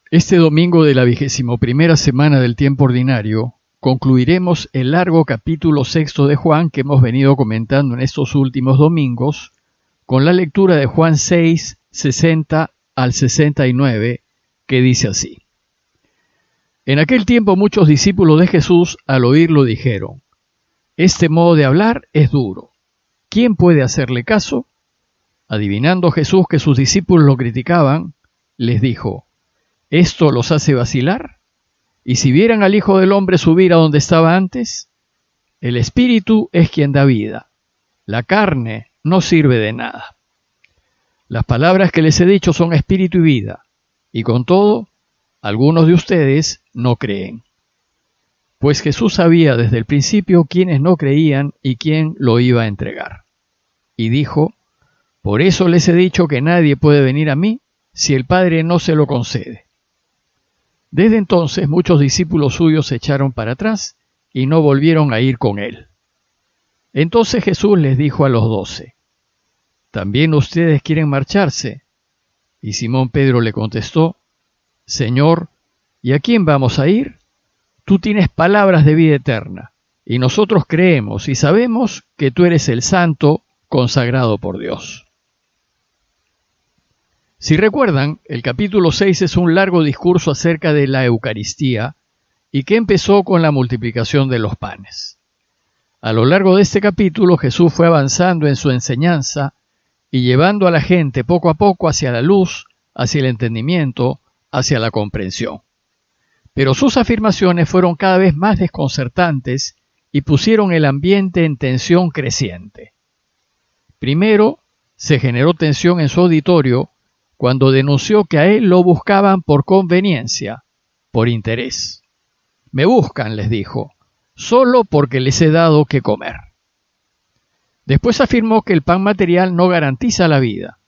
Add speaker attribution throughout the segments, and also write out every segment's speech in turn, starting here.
Speaker 1: Este domingo de la 21ª semana del tiempo ordinario, concluiremos el largo capítulo 6 de Juan que hemos venido comentando en estos últimos domingos, con la lectura de Juan 6, 60 al 69, que dice así. En aquel tiempo muchos discípulos de Jesús al oírlo dijeron, «Este modo de hablar es duro. ¿Quién puede hacerle caso?» Adivinando Jesús que sus discípulos lo criticaban, les dijo, ¿esto los hace vacilar? ¿Y si vieran al Hijo del Hombre subir a donde estaba antes? El Espíritu es quien da vida. La carne no sirve de nada. Las palabras que les he dicho son espíritu y vida, y con todo, algunos de ustedes no creen. Pues Jesús sabía desde el principio quiénes no creían y quién lo iba a entregar. Y dijo, por eso les he dicho que nadie puede venir a mí si el Padre no se lo concede. Desde entonces muchos discípulos suyos se echaron para atrás y no volvieron a ir con él. Entonces Jesús les dijo a los 12, ¿también ustedes quieren marcharse? Y Simón Pedro le contestó, Señor, ¿y a quién vamos a ir? Tú tienes palabras de vida eterna, y nosotros creemos y sabemos que tú eres el Santo consagrado por Dios. Si recuerdan, el capítulo 6 es un largo discurso acerca de la Eucaristía y que empezó con la multiplicación de los panes. A lo largo de este capítulo Jesús fue avanzando en su enseñanza y llevando a la gente poco a poco hacia la luz, hacia el entendimiento, hacia la comprensión. Pero sus afirmaciones fueron cada vez más desconcertantes y pusieron el ambiente en tensión creciente. Primero, se generó tensión en su auditorio cuando denunció que a él lo buscaban por conveniencia, por interés. Me buscan, les dijo, solo porque les he dado que comer. Después afirmó que el pan material no garantiza la vida,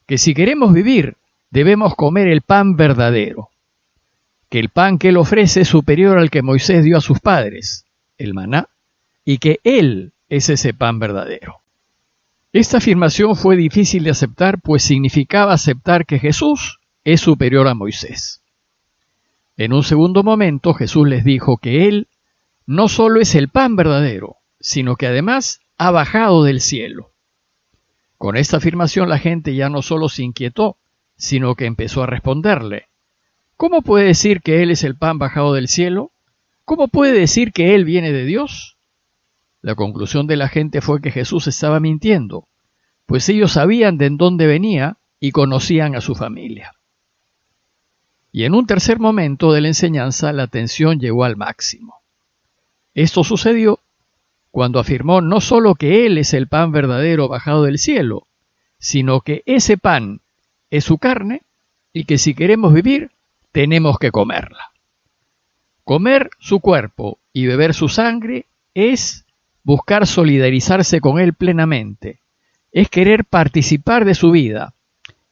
Speaker 1: que si queremos vivir debemos comer el pan verdadero, que el pan que él ofrece es superior al que Moisés dio a sus padres, el maná, y que él es ese pan verdadero. Esta afirmación fue difícil de aceptar, pues significaba aceptar que Jesús es superior a Moisés. En un segundo momento Jesús les dijo que Él no solo es el pan verdadero, sino que además ha bajado del cielo. Con esta afirmación la gente ya no solo se inquietó, sino que empezó a responderle. ¿Cómo puede decir que Él es el pan bajado del cielo? ¿Cómo puede decir que Él viene de Dios? La conclusión de la gente fue que Jesús estaba mintiendo, pues ellos sabían de dónde venía y conocían a su familia. Y en un tercer momento de la enseñanza la tensión llegó al máximo. Esto sucedió cuando afirmó no solo que Él es el pan verdadero bajado del cielo, sino que ese pan es su carne y que si queremos vivir, tenemos que comerla. Comer su cuerpo y beber su sangre es buscar solidarizarse con Él plenamente, es querer participar de su vida,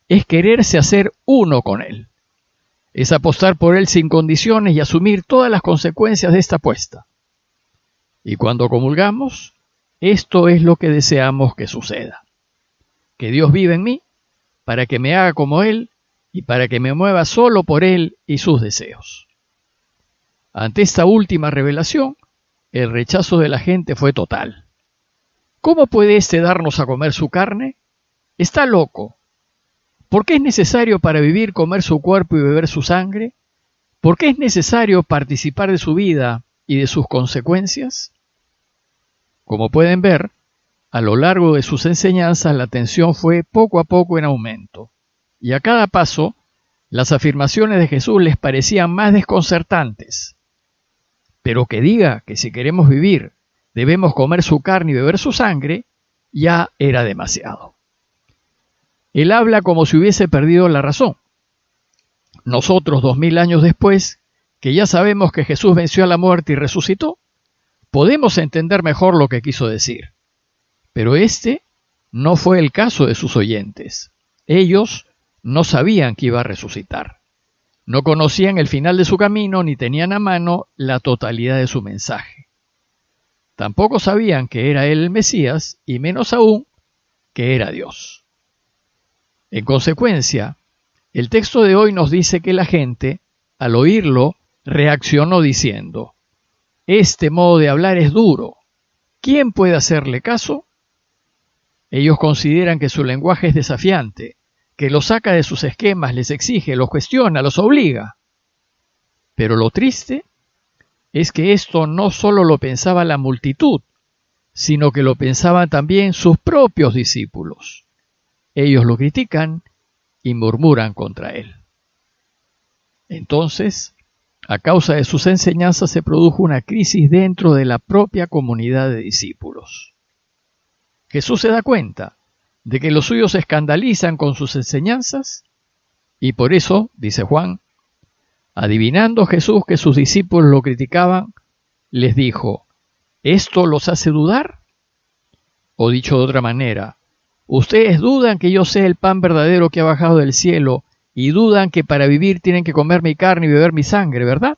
Speaker 1: es quererse hacer uno con Él, es apostar por Él sin condiciones y asumir todas las consecuencias de esta apuesta. Y cuando comulgamos, esto es lo que deseamos que suceda, que Dios viva en mí para que me haga como Él y para que me mueva solo por Él y sus deseos. Ante esta última revelación, el rechazo de la gente fue total. ¿Cómo puede éste darnos a comer su carne? Está loco. ¿Por qué es necesario para vivir comer su cuerpo y beber su sangre? ¿Por qué es necesario participar de su vida y de sus consecuencias? Como pueden ver, a lo largo de sus enseñanzas la tensión fue poco a poco en aumento, y a cada paso las afirmaciones de Jesús les parecían más desconcertantes. Pero que diga que si queremos vivir debemos comer su carne y beber su sangre, ya era demasiado. Él habla como si hubiese perdido la razón. Nosotros, 2000 años después, que ya sabemos que Jesús venció a la muerte y resucitó, podemos entender mejor lo que quiso decir. Pero este no fue el caso de sus oyentes. Ellos no sabían que iba a resucitar. No conocían el final de su camino ni tenían a mano la totalidad de su mensaje. Tampoco sabían que era él el Mesías y menos aún que era Dios. En consecuencia, El texto de hoy nos dice que la gente, al oírlo, reaccionó diciendo: este modo de hablar es duro. ¿Quién puede hacerle caso? Ellos consideran que su lenguaje es desafiante, que los saca de sus esquemas, les exige, los cuestiona, los obliga. Pero lo triste es que esto no solo lo pensaba la multitud, sino que lo pensaban también sus propios discípulos. Ellos lo critican y murmuran contra él. Entonces, a causa de sus enseñanzas se produjo una crisis dentro de la propia comunidad de discípulos. Jesús se da cuenta de que los suyos se escandalizan con sus enseñanzas y por eso, dice Juan, adivinando Jesús que sus discípulos lo criticaban, les dijo: ¿esto los hace dudar? O dicho de otra manera, ustedes dudan que yo sea el pan verdadero que ha bajado del cielo y dudan que para vivir tienen que comer mi carne y beber mi sangre, ¿verdad?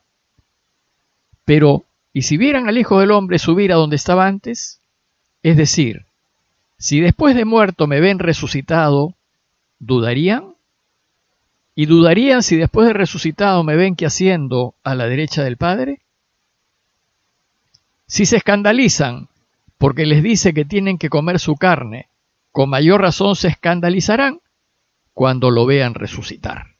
Speaker 1: Pero, ¿y si vieran al Hijo del Hombre subir a donde estaba antes? Es decir, si después de muerto me ven resucitado, ¿dudarían? ¿Y dudarían si después de resucitado me ven yaciendo a la derecha del Padre? Si se escandalizan porque les dice que tienen que comer su carne, con mayor razón se escandalizarán cuando lo vean resucitar.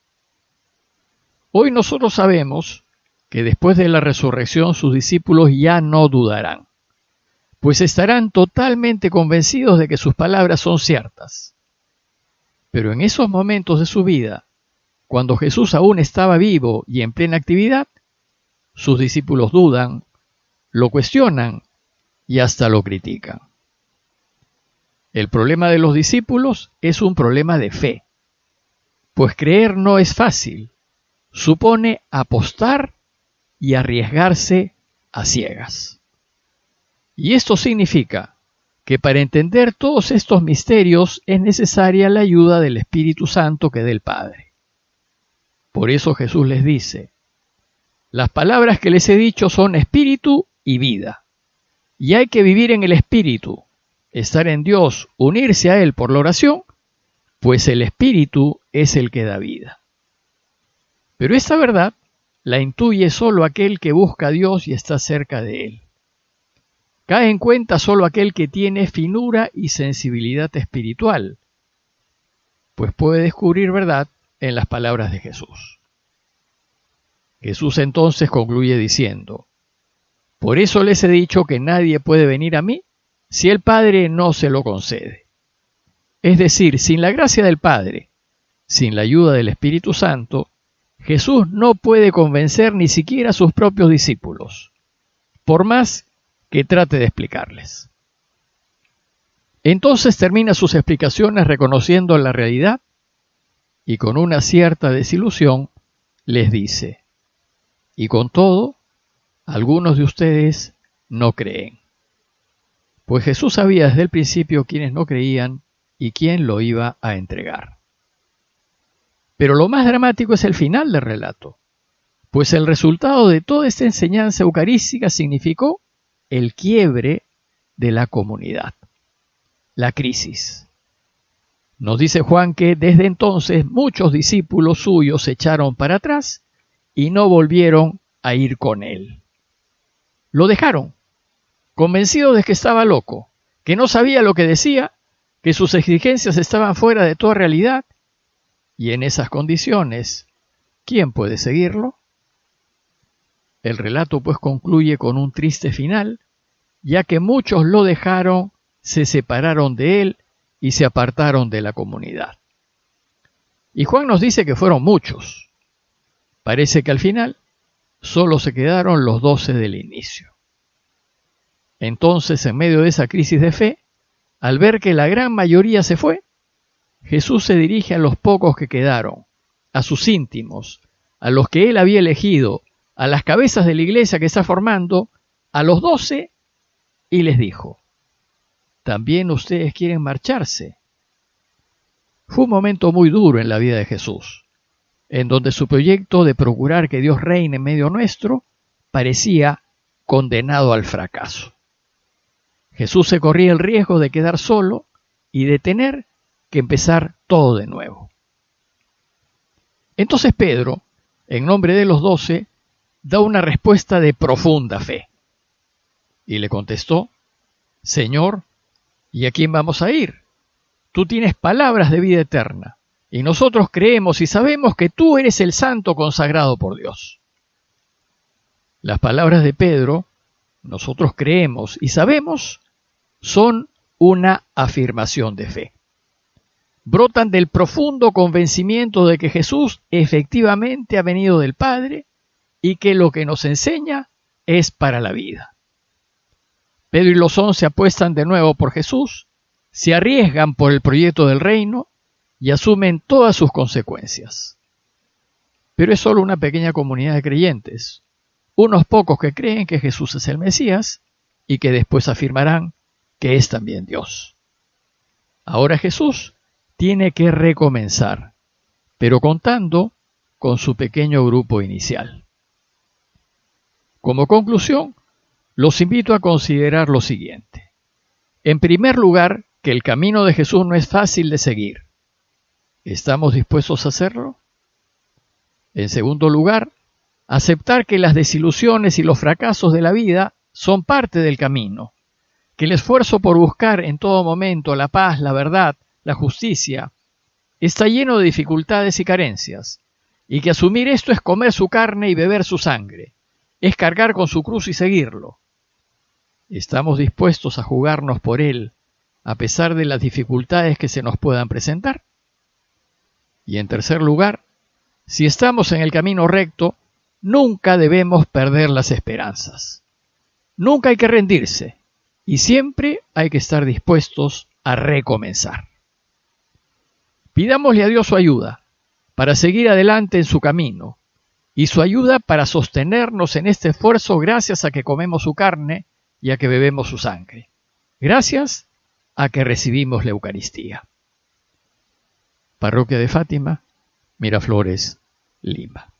Speaker 1: Hoy nosotros sabemos que después de la resurrección sus discípulos ya no dudarán, pues estarán totalmente convencidos de que sus palabras son ciertas. Pero en esos momentos de su vida, cuando Jesús aún estaba vivo y en plena actividad, sus discípulos dudan, lo cuestionan y hasta lo critican. El problema de los discípulos es un problema de fe, pues creer no es fácil, supone apostar y arriesgarse a ciegas. Y esto significa que para entender todos estos misterios es necesaria la ayuda del Espíritu Santo que da el Padre. Por eso Jesús les dice: las palabras que les he dicho son espíritu y vida, y hay que vivir en el Espíritu, estar en Dios, unirse a Él por la oración, pues el Espíritu es el que da vida. Pero esta verdad la intuye solo aquel que busca a Dios y está cerca de Él. Cae en cuenta solo aquel que tiene finura y sensibilidad espiritual, pues puede descubrir verdad en las palabras de Jesús. Jesús entonces concluye diciendo: por eso les he dicho que nadie puede venir a mí si el Padre no se lo concede. Es decir, sin la gracia del Padre, sin la ayuda del Espíritu Santo, Jesús no puede convencer ni siquiera a sus propios discípulos, por más que trate de explicarles. Entonces termina sus explicaciones reconociendo la realidad y con una cierta desilusión les dice: y con todo, algunos de ustedes no creen. Pues Jesús sabía desde el principio quiénes no creían y quién lo iba a entregar. Pero lo más dramático es el final del relato, pues el resultado de toda esta enseñanza eucarística significó el quiebre de la comunidad, la crisis. Nos dice Juan que desde entonces muchos discípulos suyos se echaron para atrás y no volvieron a ir con él. Lo dejaron, convencidos de que estaba loco, que no sabía lo que decía, que sus exigencias estaban fuera de toda realidad, y en esas condiciones, ¿quién puede seguirlo? El relato pues concluye con un triste final, ya que muchos lo dejaron, se separaron de él y se apartaron de la comunidad. Y Juan nos dice que fueron muchos. Parece que al final solo se quedaron los 12 del inicio. Entonces, en medio de esa crisis de fe, al ver que la gran mayoría se fue, Jesús se dirige a los pocos que quedaron, a sus íntimos, a los que él había elegido, a las cabezas de la iglesia que está formando, a los 12, y les dijo: ¿también ustedes quieren marcharse? Fue un momento muy duro en la vida de Jesús, en donde su proyecto de procurar que Dios reine en medio nuestro parecía condenado al fracaso. Jesús se corría el riesgo de quedar solo y de tener que empezar todo de nuevo. Entonces Pedro, en nombre de los 12, da una respuesta de profunda fe. Y le contestó: Señor, ¿y a quién vamos a ir? Tú tienes palabras de vida eterna, y nosotros creemos y sabemos que tú eres el Santo consagrado por Dios. Las palabras de Pedro, nosotros creemos y sabemos, son una afirmación de fe. Brotan del profundo convencimiento de que Jesús efectivamente ha venido del Padre y que lo que nos enseña es para la vida. Pedro y los 11 apuestan de nuevo por Jesús, se arriesgan por el proyecto del reino y asumen todas sus consecuencias. Pero es solo una pequeña comunidad de creyentes, unos pocos que creen que Jesús es el Mesías y que después afirmarán que es también Dios. Ahora Jesús tiene que recomenzar, pero contando con su pequeño grupo inicial. Como conclusión, los invito a considerar lo siguiente. En primer lugar, que el camino de Jesús no es fácil de seguir. ¿Estamos dispuestos a hacerlo? En segundo lugar, aceptar que las desilusiones y los fracasos de la vida son parte del camino, que el esfuerzo por buscar en todo momento la paz, la verdad, la justicia, está lleno de dificultades y carencias, y que asumir esto es comer su carne y beber su sangre, es cargar con su cruz y seguirlo. ¿Estamos dispuestos a jugarnos por Él, a pesar de las dificultades que se nos puedan presentar? Y en tercer lugar, si estamos en el camino recto, nunca debemos perder las esperanzas. Nunca hay que rendirse, y siempre hay que estar dispuestos a recomenzar. Pidámosle a Dios su ayuda para seguir adelante en su camino, y su ayuda para sostenernos en este esfuerzo gracias a que comemos su carne y a que bebemos su sangre. Gracias a que recibimos la Eucaristía. Parroquia de Fátima, Miraflores, Lima.